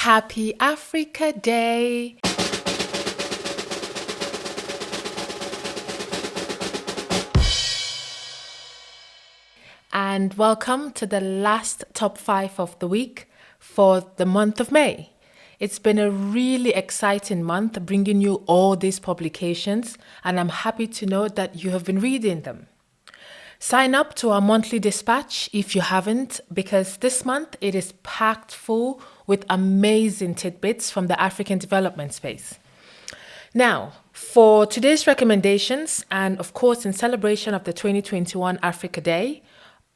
Happy Africa Day! And welcome to the last top 5 of the week for the month of May. It's been a really exciting month bringing you all these publications, and I'm happy to know that you have been reading them. Sign up to our monthly dispatch if you haven't, because this month it is packed full with amazing tidbits from the African development space. Now, for today's recommendations, and of course in celebration of the 2021 Africa Day,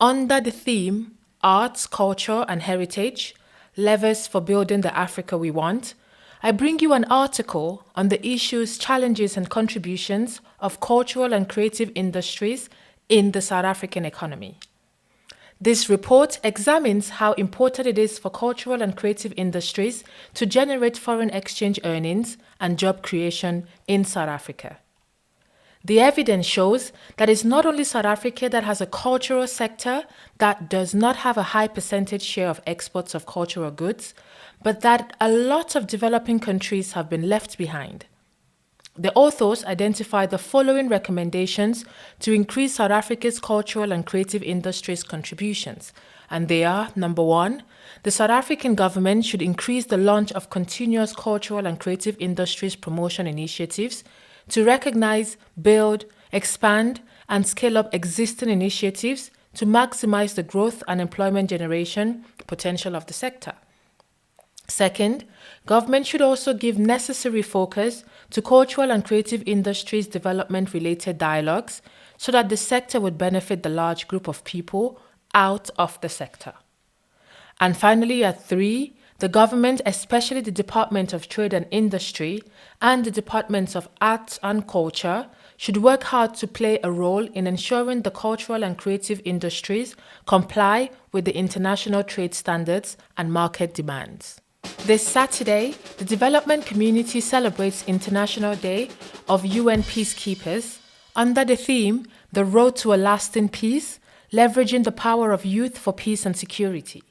under the theme Arts, Culture and Heritage, Levers for Building the Africa We Want, I bring you an article on the issues, challenges and contributions of cultural and creative industries in the South African economy. This report examines how important it is for cultural and creative industries to generate foreign exchange earnings and job creation in South Africa. The evidence shows that it's not only South Africa that has a cultural sector that does not have a high percentage share of exports of cultural goods, but that a lot of developing countries have been left behind. The authors identify the following recommendations to increase South Africa's cultural and creative industries' contributions, and they are: number one, the South African government should increase the launch of continuous cultural and creative industries promotion initiatives to recognize, build, expand, and scale up existing initiatives to maximize the growth and employment generation potential of the sector. Second, government should also give necessary focus to cultural and creative industries development-related dialogues so that the sector would benefit the large group of people out of the sector. And finally, at 3, the government, especially the Department of Trade and Industry and the Departments of Arts and Culture, should work hard to play a role in ensuring the cultural and creative industries comply with the international trade standards and market demands. This Saturday, the development community celebrates International Day of UN Peacekeepers under the theme, The Road to a Lasting Peace, Leveraging the Power of Youth for Peace and Security.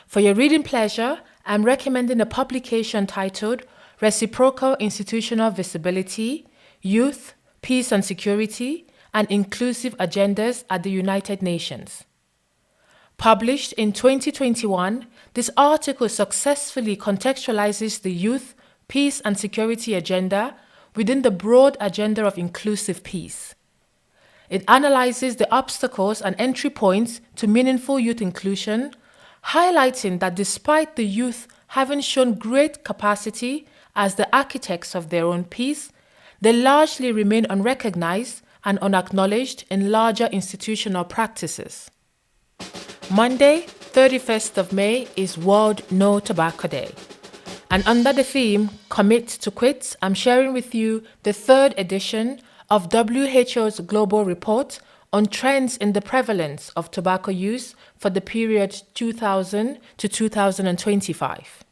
For your reading pleasure, I'm recommending a publication titled Reciprocal Institutional Visibility, Youth, Peace and Security, and Inclusive Agendas at the United Nations. Published in 2021, this article successfully contextualizes the youth, peace and security agenda within the broad agenda of inclusive peace. It analyzes the obstacles and entry points to meaningful youth inclusion, highlighting that despite the youth having shown great capacity as the architects of their own peace, they largely remain unrecognized and unacknowledged in larger institutional practices. Monday, 31st of May is World No Tobacco Day. And under the theme, Commit to Quit, I'm sharing with you the 3rd edition of WHO's Global Report on Trends in the Prevalence of Tobacco Use for the period 2000 to 2025.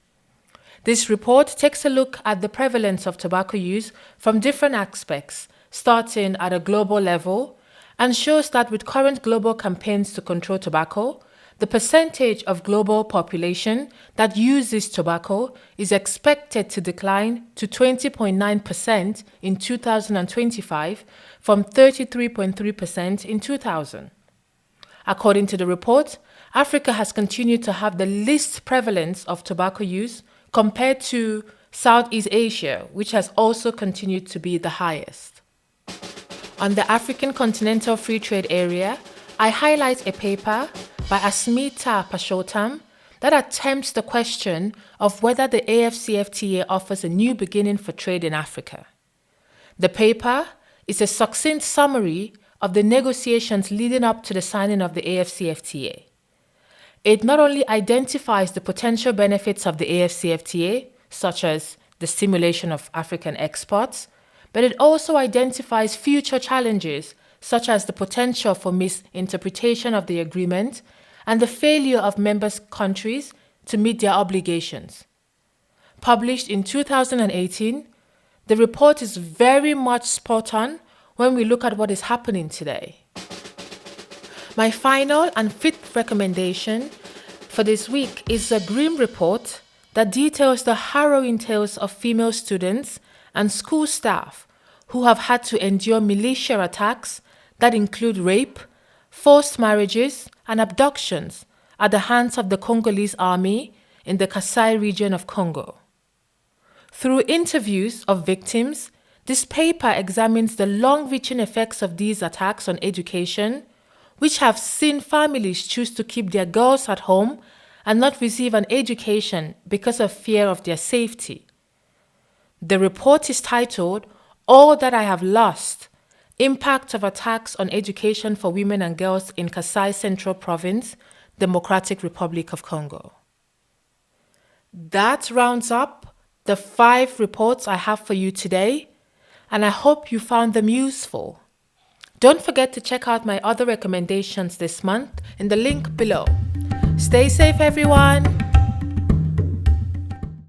This report takes a look at the prevalence of tobacco use from different aspects, starting at a global level, and shows that with current global campaigns to control tobacco, the percentage of global population that uses tobacco is expected to decline to 20.9% in 2025 from 33.3% in 2000. According to the report, Africa has continued to have the least prevalence of tobacco use compared to Southeast Asia, which has also continued to be the highest. On the African Continental Free Trade Area, I highlight a paper by Asmita Pashotam that attempts the question of whether the AfCFTA offers a new beginning for trade in Africa. The paper is a succinct summary of the negotiations leading up to the signing of the AfCFTA. It not only identifies the potential benefits of the AfCFTA, such as the stimulation of African exports, but it also identifies future challenges, such as the potential for misinterpretation of the agreement and the failure of member countries to meet their obligations. Published in 2018, the report is very much spot on when we look at what is happening today. My final and 5th recommendation for this week is a grim report that details the harrowing tales of female students and school staff who have had to endure militia attacks that include rape, forced marriages, and abductions at the hands of the Congolese army in the Kasai region of Congo. Through interviews of victims, this paper examines the long-reaching effects of these attacks on education, which have seen families choose to keep their girls at home and not receive an education because of fear of their safety. The report is titled, "All That I Have Lost: Impact of Attacks on Education for Women and Girls in Kasai Central Province, Democratic Republic of Congo." That rounds up the 5 reports I have for you today, and I hope you found them useful. Don't forget to check out my other recommendations this month in the link below. Stay safe, everyone.